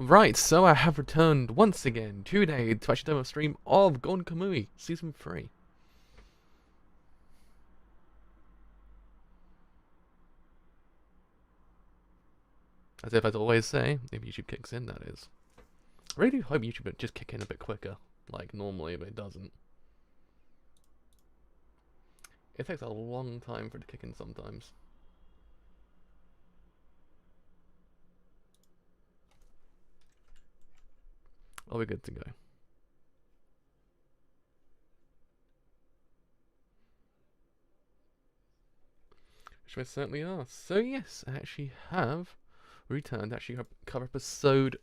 Right, so I have returned once again today to actually do a stream of Golden Kamuy Season 3. As if I'd always say, if YouTube kicks in, that is. I really do hope YouTube would just kick in a bit quicker, like normally, but it doesn't. It takes a long time for it to kick in sometimes. Are we good to go? Which we certainly are. So yes, I actually have returned to actually cover episode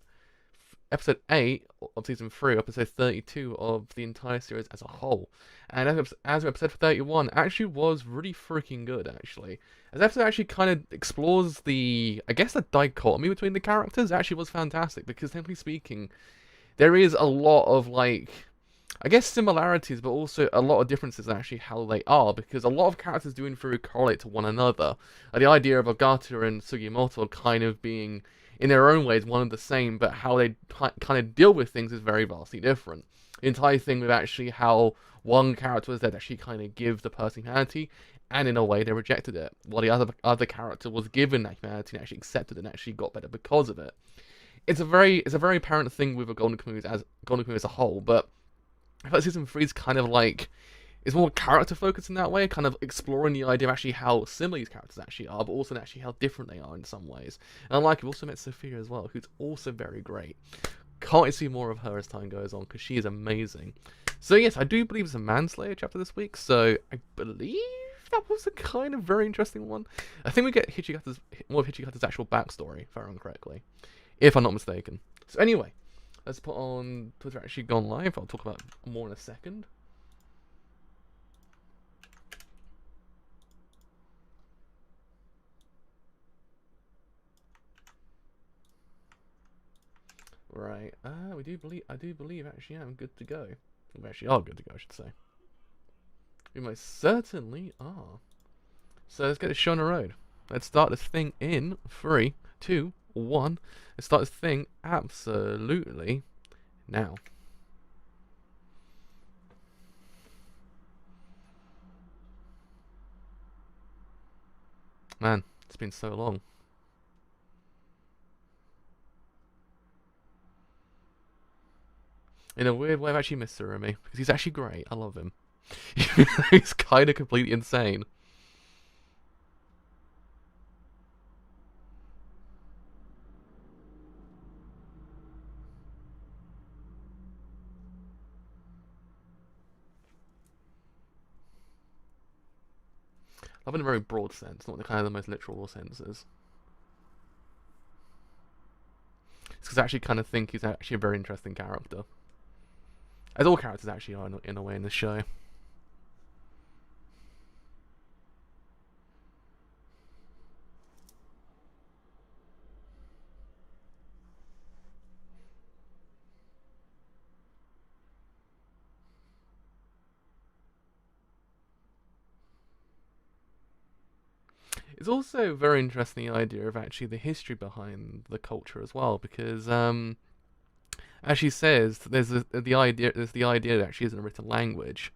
8 of season 3, episode 32 of the entire series as a whole. And as episode 31 actually was really freaking good, actually. As episode actually kind of explores the dichotomy between the characters. It actually was fantastic, because simply speaking, there is a lot of, similarities, but also a lot of differences in actually how they are, because a lot of characters do in theory correlate to one another. The idea of Ogata and Sugimoto kind of being, in their own ways, one and the same, but how they kind of deal with things is very vastly different. The entire thing with actually how one character was there to actually kind of give the person humanity, and in a way they rejected it, while the other character was given that humanity and actually accepted it and actually got better because of it. It's a very apparent thing with Golden Kamuy as a whole, but I feel like season 3 is kind of like, it's more character focused in that way, kind of exploring the idea of actually how similar these characters actually are, but also actually how different they are in some ways. And we've also met Sophia as well, who's also very great. Can't wait to see more of her as time goes on, because she is amazing. So yes, I do believe it's a Manslayer chapter this week, so I believe that was a kind of very interesting one. I think we get more of Hichigata's actual backstory, if I remember correctly, if I'm not mistaken. So anyway, let's put on Twitter actually gone live. I'll talk about more in a second. Right, I do believe actually I'm good to go. We actually are good to go, I should say. We most certainly are. So let's get this show on the road. Let's start this thing in 3, 2, 1. Let's start this thing absolutely now. Man, it's been so long. In a weird way, I've actually missed Surumi, because he's actually great. I love him. He's kind of completely insane. Love in a very broad sense, not the kind of the most literal senses. It's because I actually kind of think he's actually a very interesting character. As all characters actually are in a way in this show. It's also very interesting, the idea of actually the history behind the culture as well, because as she says, there's the idea that actually isn't a written language,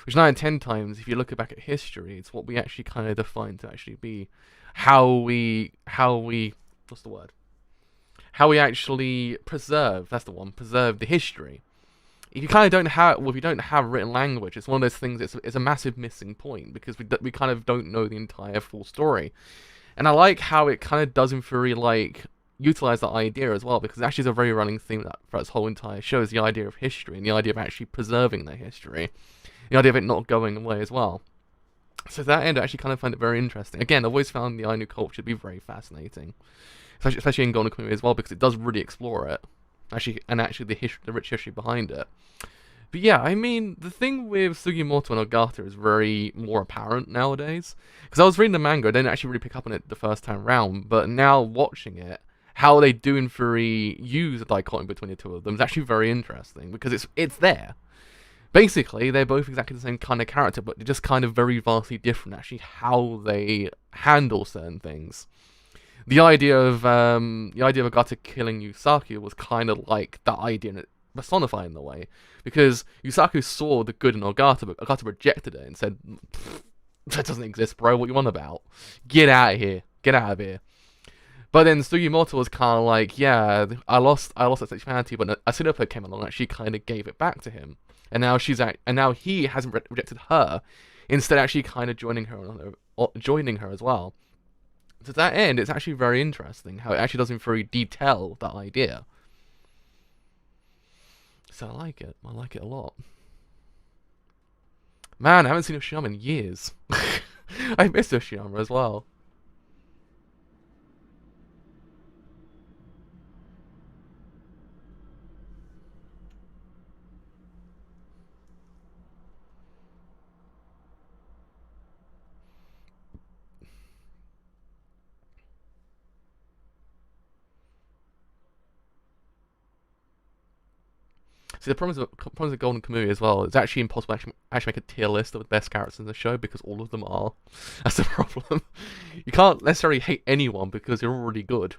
which 9 out of 10 times, if you look back at history, it's what we actually kind of define to actually be how we what's the word? How we actually preserve the history. If you kind of if you don't have written language, it's one of those things. It's a massive missing point, because we kind of don't know the entire full story. And I like how it kind of does in theory utilize that idea as well, because it actually is a very running theme that for its whole entire show is the idea of history and the idea of actually preserving the history, the idea of it not going away as well. So to that end, I actually kind of find it very interesting. Again, I've always found the Ainu culture to be very fascinating, especially in Golden Kamuy as well, because it does really explore it. Actually, the rich history behind it. But yeah, I mean, the thing with Sugimoto and Ogata is very more apparent nowadays. Because I was reading the manga, I didn't actually really pick up on it the first time round, but now watching it, how they do in theory use the dichotomy between the two of them is actually very interesting, because it's there. Basically, they're both exactly the same kind of character, but they're just kind of very vastly different, actually, how they handle certain things. the idea of Agata killing Yusaku was kind of like that idea in it personified in a way, because Yusaku saw the good in Ogata, but Ogata rejected it and said, "That doesn't exist, bro. What you on about? Get out of here. Get out of here." But then Sugimoto was kind of like, "Yeah, I lost that sexuality, but Asinoppo came along and she kind of gave it back to him, and now he hasn't rejected her, instead actually kind of joining her as well." To that end, it's actually very interesting how it actually doesn't very detail that idea. So I like it. I like it a lot. Man, I haven't seen Oshiyama in years. I miss Oshiyama as well. See, the problem with Golden Kamuy as well, it's actually impossible to actually make a tier list of the best characters in the show because all of them are. That's the problem. You can't necessarily hate anyone because they're already good.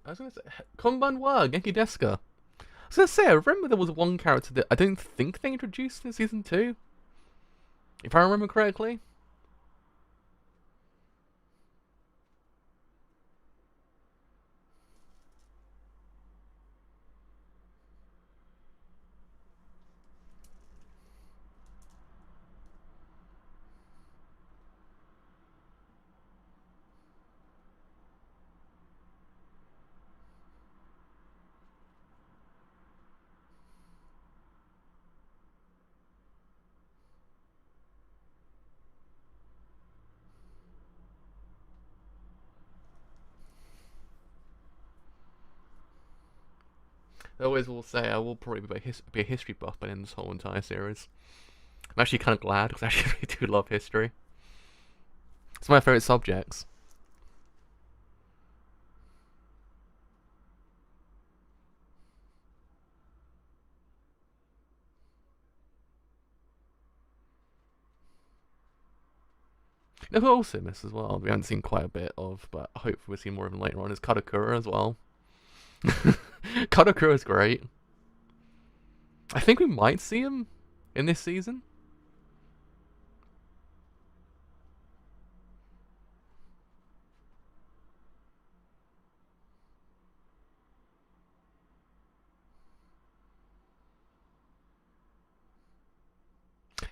I was gonna say, Konbanwa, Genki Deska. I was gonna say, I remember there was one character that I don't think they introduced in season 2, if I remember correctly. I always will say I will probably be a history buff by the end of this whole entire series. I'm actually kind of glad because I actually really do love history. It's one of my favourite subjects. You know who I also miss as well, we haven't seen quite a bit of, but hopefully we'll see more of him later on, is Kadokura as well. Kadokura is great. I think we might see him in this season.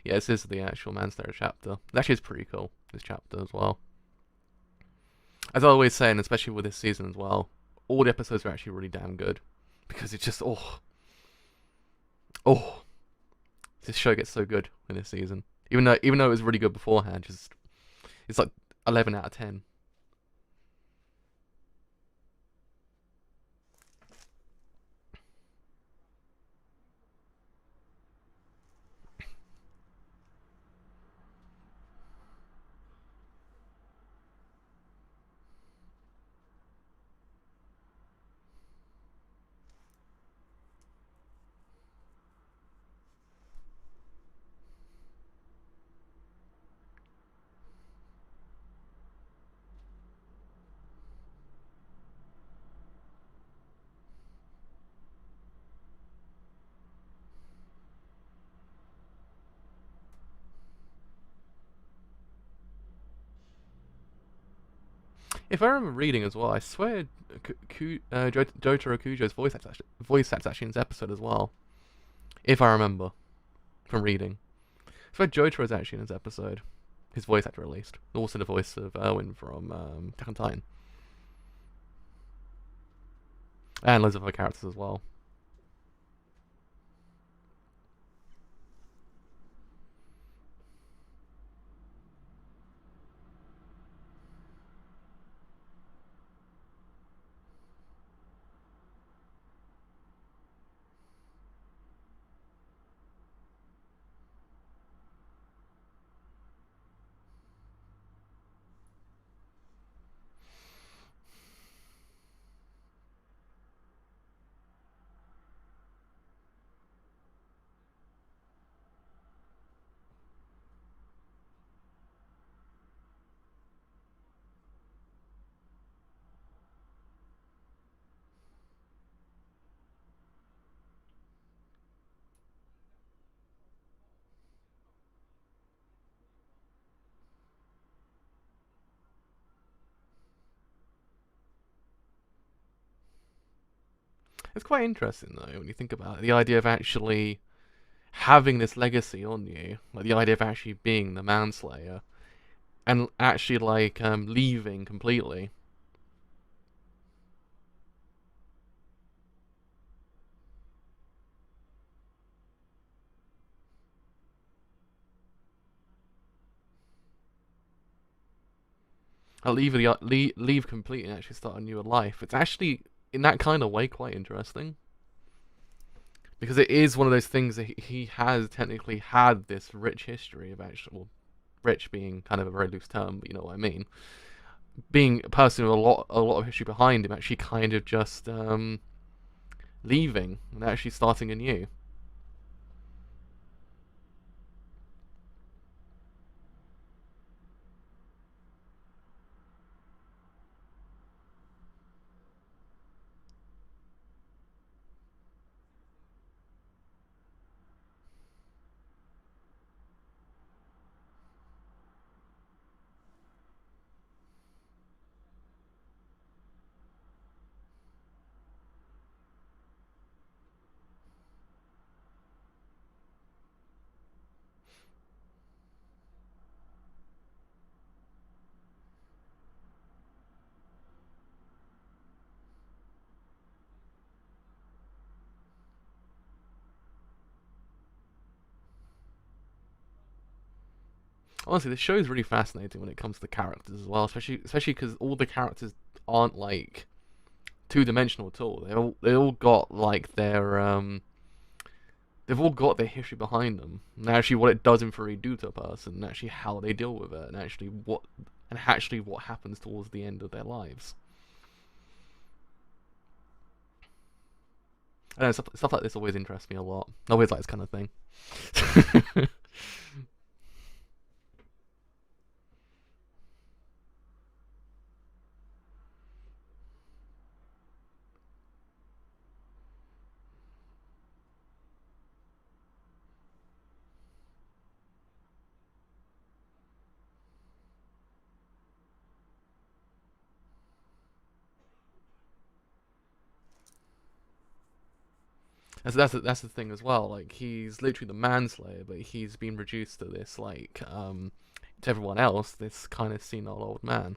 Yeah, this is the actual Manslayer chapter. It actually is pretty cool, this chapter as well. As I always say, and especially with this season as well, all the episodes are actually really damn good. Because it's just, oh, this show gets so good in this season. Even though it was really good beforehand, just it's like 11 out of 10. If I remember reading as well, I swear Jotaro Kujo's voice act's actually in this episode as well. If I remember from reading. I swear Jotaro is actually in this episode. His voice actor at least. Also the voice of Erwin from Attack on Titan. And loads of other characters as well. It's quite interesting though when you think about it. The idea of actually having this legacy on you, like the idea of actually being the manslayer, and actually like leaving completely. Leave completely and actually start a new life. It's actually in that kind of way quite interesting because it is one of those things that he has technically had this rich history of actual rich being kind of a very loose term, but you know what I mean. Being a person with a lot of history behind him, actually kind of just leaving and actually starting anew. Honestly, this show is really fascinating when it comes to the characters as well, especially because all the characters aren't like two dimensional at all. They all got like their they've all got their history behind them, and actually what it does infuriate do to a person, and actually how they deal with it, and actually what happens towards the end of their lives. I don't know, stuff like this always interests me a lot. I always like this kind of thing. That's the thing as well. Like he's literally the manslayer, but he's been reduced to this like to everyone else, this kind of senile old man.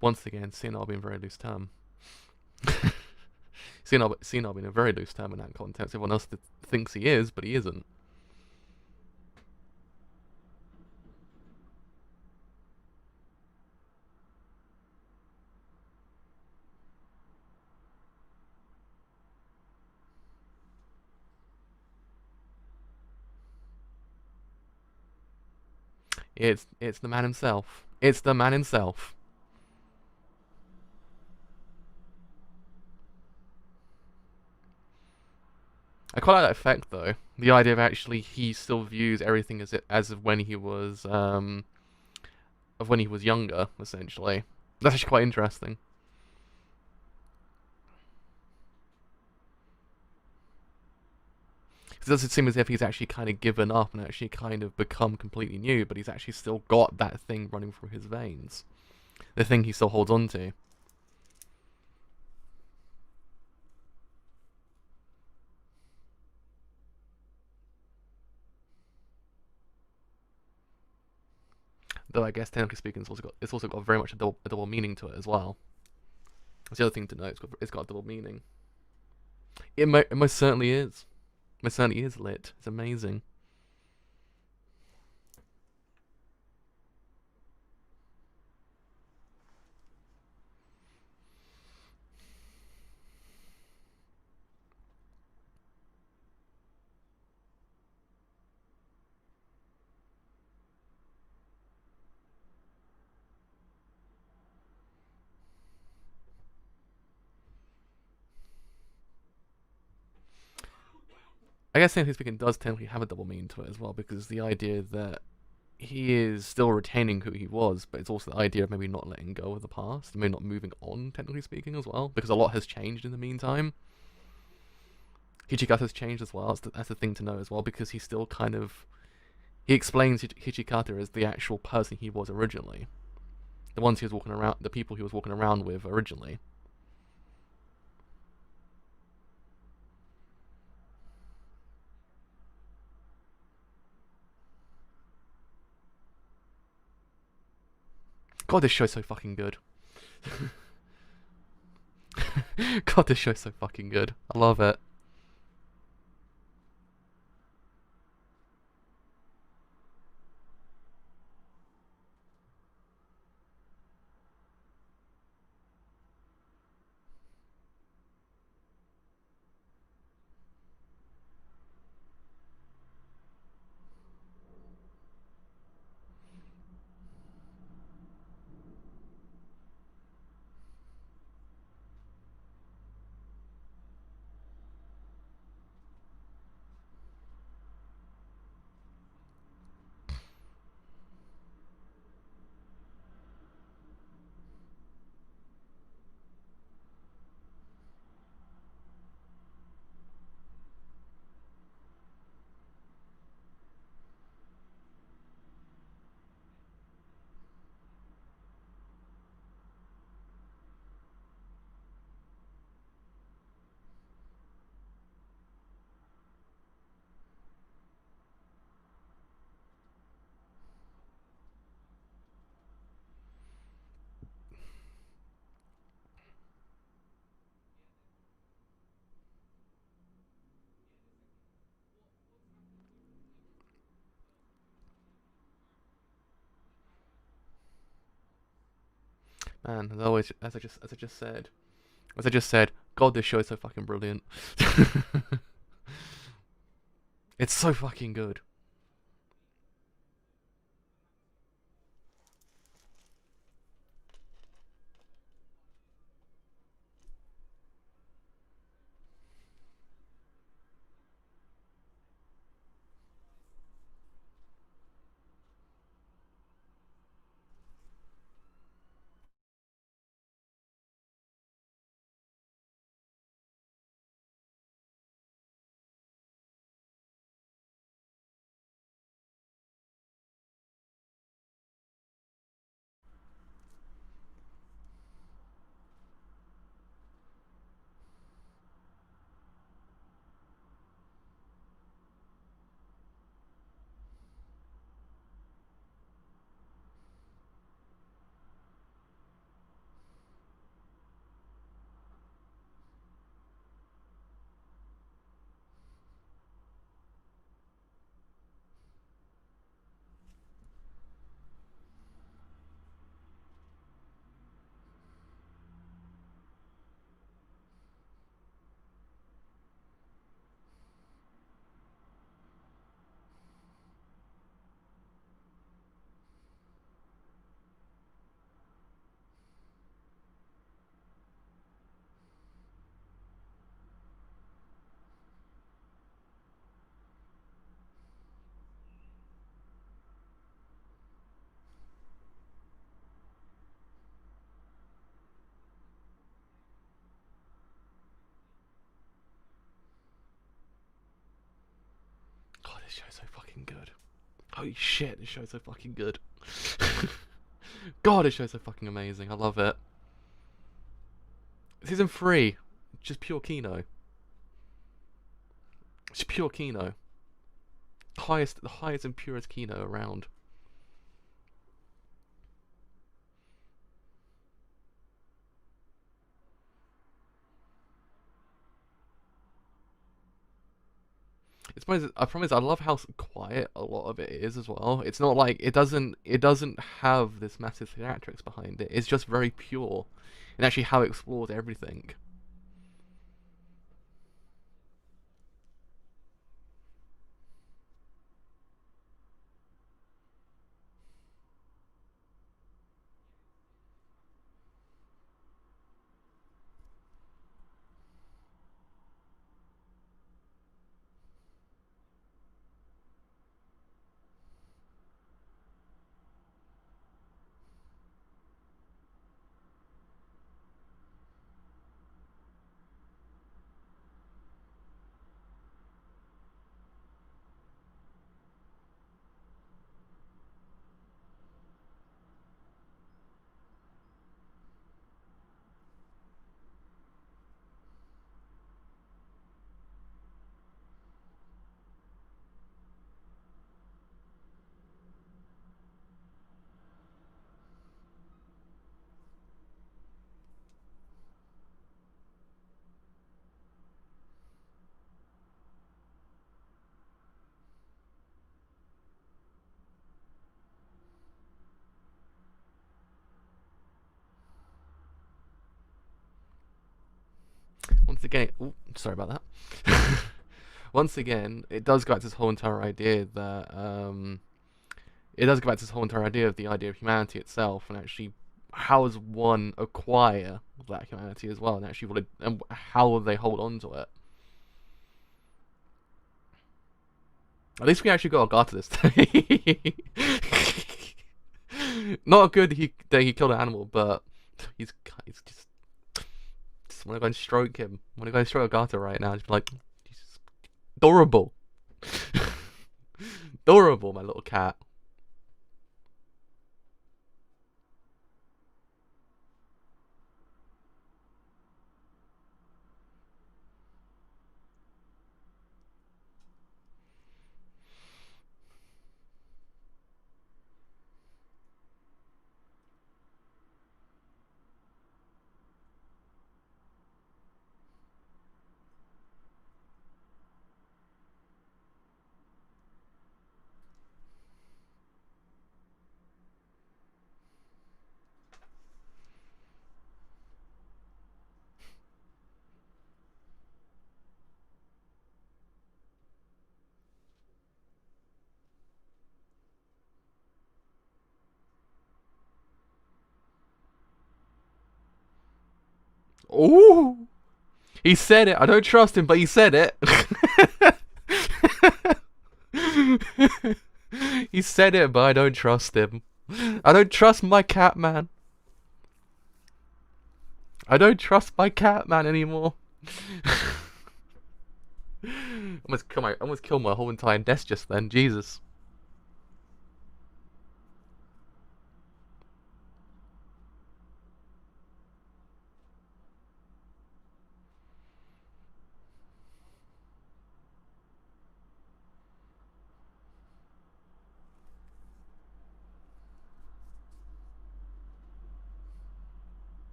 Once again, senile being a very loose term. Senile being a very loose term in that context. Everyone else thinks he is, but he isn't. It's the man himself. It's the man himself. I quite like that effect though. The idea of actually he still views everything as of when he was younger, essentially. That's actually quite interesting. It doesn't seem as if he's actually kind of given up and actually kind of become completely new, but he's actually still got that thing running through his veins. The thing he still holds on to. Though I guess technically speaking, it's also got very much a double meaning to it as well. That's the other thing to know. It's got a double meaning. It most certainly is. It most certainly is lit. It's amazing. I guess technically speaking does technically have a double meaning to it as well, because the idea that he is still retaining who he was, but it's also the idea of maybe not letting go of the past, maybe not moving on, technically speaking, as well, because a lot has changed in the meantime. Hichikata's changed as well. That's the thing to know as well, because he's still kind of he explains Hichikata as the actual person he was originally, the ones he was walking around, the people he was walking around with originally. God, this show's so fucking good. God, this show's so fucking good. I love it. Man, as always, as I just said, God, this show is so fucking brilliant. It's so fucking good. God, this show's so fucking good. Holy shit, this show's so fucking good. God, this show's so fucking amazing. I love it. Season 3, just pure Kino. Just pure Kino. The highest and purest Kino around. I promise. I love how quiet a lot of it is as well. It's not like it doesn't have this massive theatrics behind it. It's just very pure, and actually how it explores everything. again, sorry about that. Once again, it does go back to this whole entire idea that it does go back to this whole entire idea of the idea of humanity itself, and actually how does one acquire that humanity as well, and actually and how will they hold on to it. At least we actually got Ogata this day. Not good that he killed an animal, but he's just want to go and stroke him. I want to go and stroke Ogata right now. Just be like, he's adorable. Adorable, my little cat. Oh, he said it. I don't trust him, but he said it. He said it, but I don't trust him. I don't trust my cat man. I don't trust my cat man anymore. almost killed my whole entire desk just then. Jesus.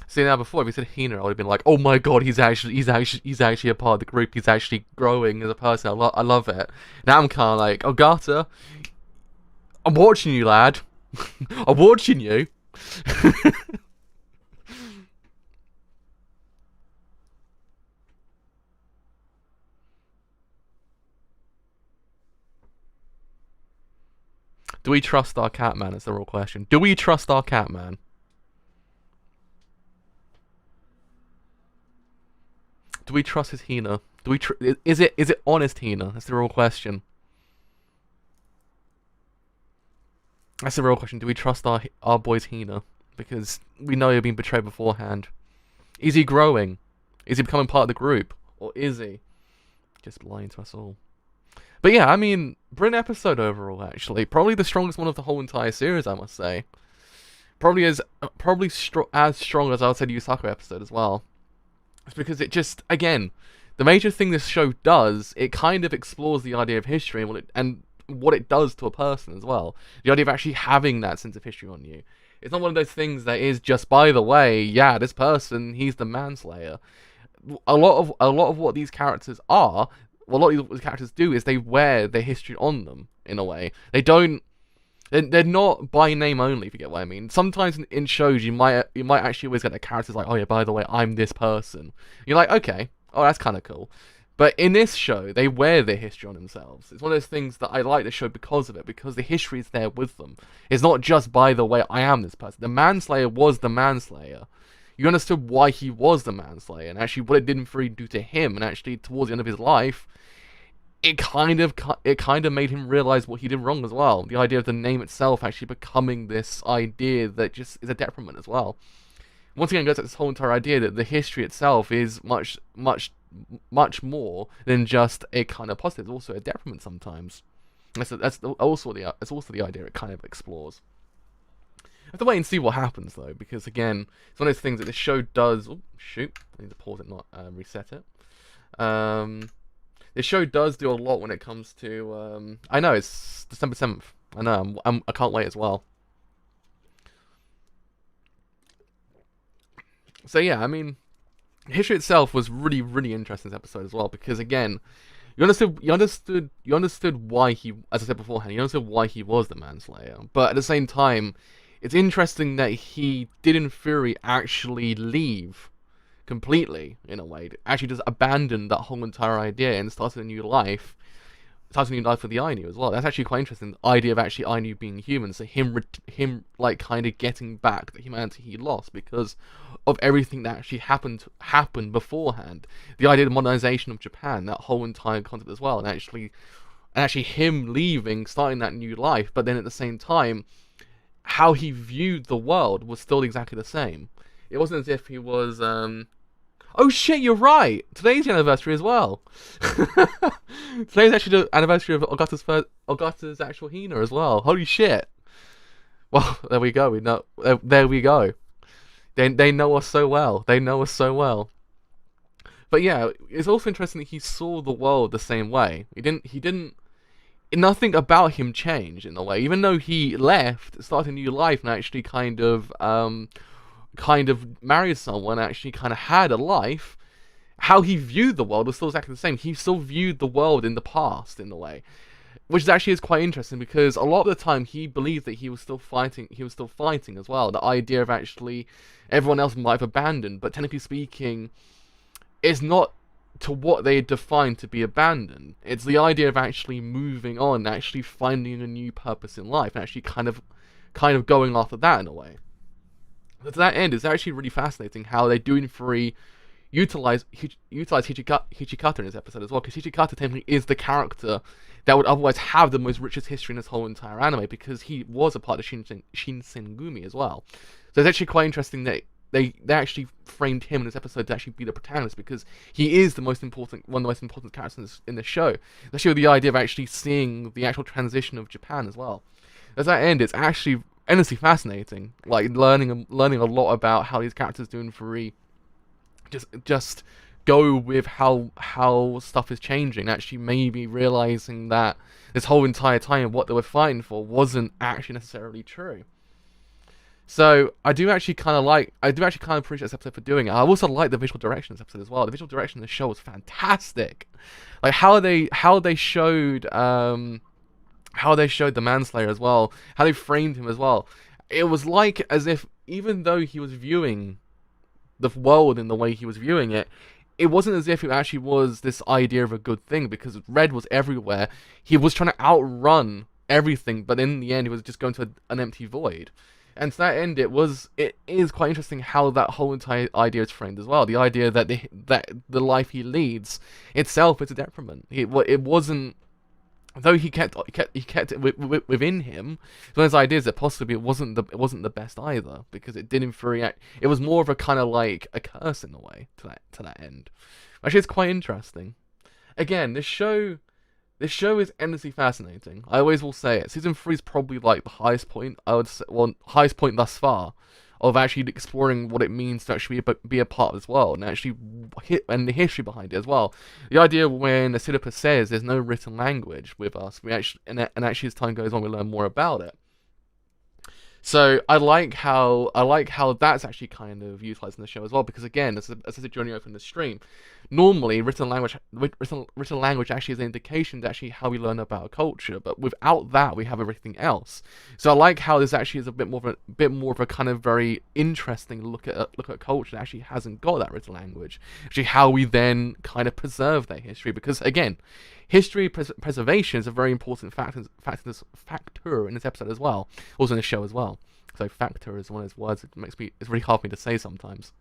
See, now before if he said Hina, I would have been like, "Oh my god, he's actually a part of the group. He's actually growing as a person. I love it." Now I'm kind of like, "Ogata, I'm watching you, lad. I'm watching you." Do we trust our cat man? That's the real question. Do we trust our cat man? Do we trust his Hina? Do we is it honest Hina? That's the real question. That's the real question. Do we trust our boy's Hina? Because we know he's been betrayed beforehand. Is he growing? Is he becoming part of the group? Or is he just lying to us all? But yeah, I mean, brilliant episode overall, actually. Probably the strongest one of the whole entire series, I must say. Probably as strong as I would say the Yusaku episode as well. It's because it just, again, the major thing this show does, it kind of explores the idea of history and what it does to a person as well. The idea of actually having that sense of history on you. It's not one of those things that is just, by the way, yeah, this person, he's the manslayer. A lot of what these characters are, what a lot of these characters do is they wear their history on them, in a way. They're not by name only, if you get what I mean. Sometimes in shows you might actually always get the characters like, oh yeah, by the way, I'm this person. You're like, okay, oh that's kind of cool. But in this show, they wear their history on themselves. It's one of those things that I like the show because of it, because the history is there with them. It's not just, by the way, I am this person. The manslayer was the manslayer. You understood why he was the manslayer, and actually what it didn't really do to him, and actually towards the end of his life, it kind of made him realize what he did wrong as well. The idea of the name itself actually becoming this idea that just is a detriment as well. Once again, it goes to this whole entire idea that the history itself is much more than just a kind of positive. It's also a detriment sometimes. That's also the idea it kind of explores. I have to wait and see what happens though, because again, it's one of those things that this show does. Oh shoot! I need to pause it, not reset it. This show does do a lot when it comes to. I know it's December 7th. I know. I can't wait as well. So yeah, I mean, history itself was really, really interesting this episode as well, because again, you understood why he, as I said beforehand, you understood why he was the manslayer. But at the same time, it's interesting that he did in theory actually leave completely, in a way, actually just abandon that whole entire idea and started a new life. Started a new life for the Ainu as well. That's actually quite interesting. The idea of actually Ainu being human, so him like kind of getting back the humanity he lost because of everything that actually happened beforehand. The idea of modernization of Japan, that whole entire concept as well, and actually him leaving, starting that new life, but then at the same time, how he viewed the world was still exactly the same. It wasn't as if he was oh shit, you're right! Today's the anniversary as well. Today's actually the anniversary of Augusta's actual Hina as well. Holy shit! Well, there we go. We know. There we go. They know us so well. They know us so well. But yeah, it's also interesting that he saw the world the same way. He didn't. Nothing about him changed in a way. Even though he left, started a new life, and actually kind of married someone, actually kind of had a life, how he viewed the world was still exactly the same. He still viewed the world in the past, in a way. Which actually is quite interesting, because a lot of the time he believed that he was still fighting as well. The idea of actually everyone else might have abandoned, but technically speaking, it's not to what they define to be abandoned. It's the idea of actually moving on, actually finding a new purpose in life, and actually kind of going after that in a way. But to that end, it's actually really fascinating how they do in theory utilize Hichikata in this episode as well, because Hichikata technically is the character that would otherwise have the most richest history in this whole entire anime, because he was a part of Shinsengumi as well. So it's actually quite interesting that they actually framed him in this episode to actually be the protagonist, because he is one of the most important characters in the show. Especially with the idea of actually seeing the actual transition of Japan as well. At that end, it's actually endlessly fascinating, like learning a lot about how these characters do in theory just go with how stuff is changing, actually maybe realizing that this whole entire time what they were fighting for wasn't actually necessarily true. So I do actually kind of appreciate this episode for doing it. I also like the visual direction of this episode as well. The visual direction of the show was fantastic. Like how they showed the Manslayer as well, how they framed him as well. It was like as if, even though he was viewing the world in the way he was viewing it, it wasn't as if it actually was this idea of a good thing, because red was everywhere. He was trying to outrun everything, but in the end he was just going to an empty void. And to that end, it is quite interesting how that whole entire idea is framed as well. The idea that the life he leads itself is a detriment. It wasn't, though he kept it within him. One of his ideas that possibly it wasn't the best either, because it did infuriate. It was more of a kind of like a curse in a way to that end. Actually, it's quite interesting. Again, this show is endlessly fascinating. I always will say it. Season 3 is probably like the highest point, I would say, highest point thus far, of actually exploring what it means to actually be a part of this world, and actually and the history behind it as well. The idea when Acidipa says there's no written language with us, we actually and actually as time goes on we learn more about it. So I like how that's actually kind of utilized in the show as well, because again, as a journey open the stream, normally written language actually is an indication to actually how we learn about a culture, but without that we have everything else. So I like how this actually is a bit more of a kind of very interesting look at a culture that actually hasn't got that written language. Actually, how we then kind of preserve their history, because again, history preservation is a very important factor in this episode as well, also in the show as well. So factor is one of those words that it's really hard for me to say sometimes.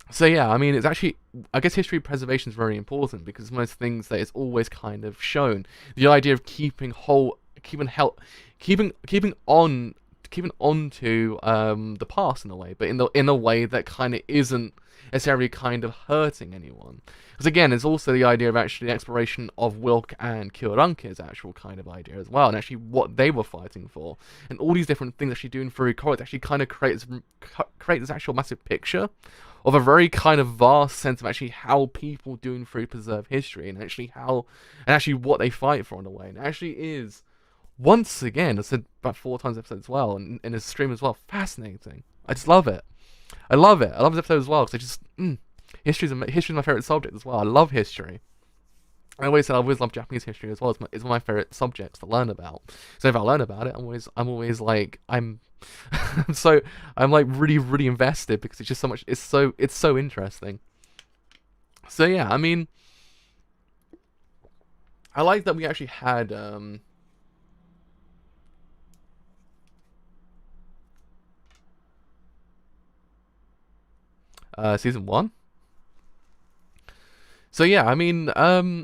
So yeah, I mean, it's actually, I guess history preservation is very important, because it's one of those things that is always kind of shown. The idea of keeping on to the past in a way, but in a way that kind of isn't necessarily kind of hurting anyone. Because again, there's also the idea of actually the exploration of Wilk and Kyoranke's actual kind of idea as well, and actually what they were fighting for, and all these different things actually doing for Ikoria actually kind of create this actual massive picture of a very kind of vast sense of actually how people do and through preserve history, and actually what they fight for in a way. And it actually is, once again, I said about 4 times episode as well, and in his stream as well, fascinating. I just love it. I love this episode as well, because I just history's my favorite subject as well. I love history. I always said I always love Japanese history as well. It's one of my favorite subjects to learn about. So if I learn about it, I'm always like so I'm like really really invested because it's just so much. It's so interesting. So yeah, I mean, I like that we actually had season 1. So yeah, I mean,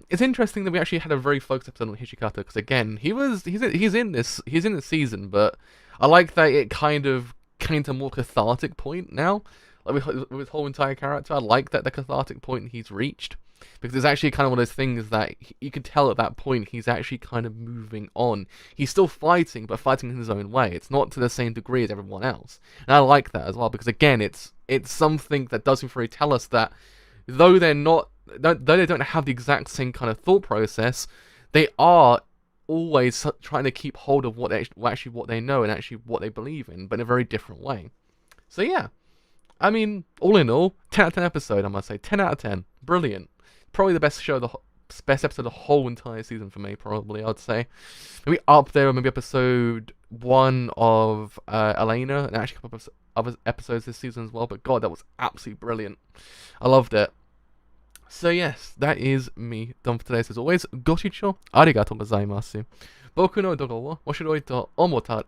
it's interesting that we actually had a very focused episode on Hishikata because again, he's in this season, but I like that it kind of came to a more cathartic point now. Like with his whole entire character, I like that the cathartic point he's reached because it's actually kind of one of those things that you can tell at that point he's actually kind of moving on. He's still fighting, but fighting in his own way. It's not to the same degree as everyone else, and I like that as well because again, it's something that doesn't really tell us that though though they don't have the exact same kind of thought process, they are always trying to keep hold of what they know and actually what they believe in, but in a very different way. So yeah, I mean, all in all, 10 out of 10 episode. I must say, 10 out of 10, brilliant. Probably the best best episode of the whole entire season for me. Probably, I'd say. Maybe up there, maybe episode 1 of Elena, and actually a couple of other episodes this season as well. But God, that was absolutely brilliant. I loved it. So yes, that is me done for today. So as always, ご視聴ありがとうございます。僕の動画を面白いと思った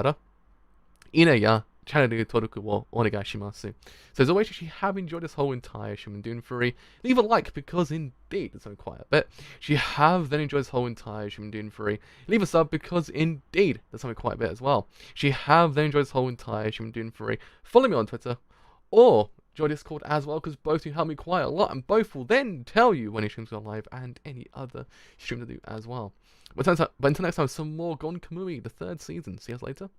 ら、いいねやチャンネル登録をお願いします。So as always, if you have enjoyed this whole entire Shimon Dune Fury, leave a like because indeed it's only quite a bit. If you have then enjoyed this whole entire Shimon Dune Fury, leave a sub because indeed there's something quite a bit as well. If you have then enjoyed this whole entire Shimon Dune Fury, follow me on Twitter or join Discord as well because both do help me quite a lot and both will then tell you when he streams go live and any other stream to do as well. But until next time, some more Gon Kamui, the 3rd season. See you guys later.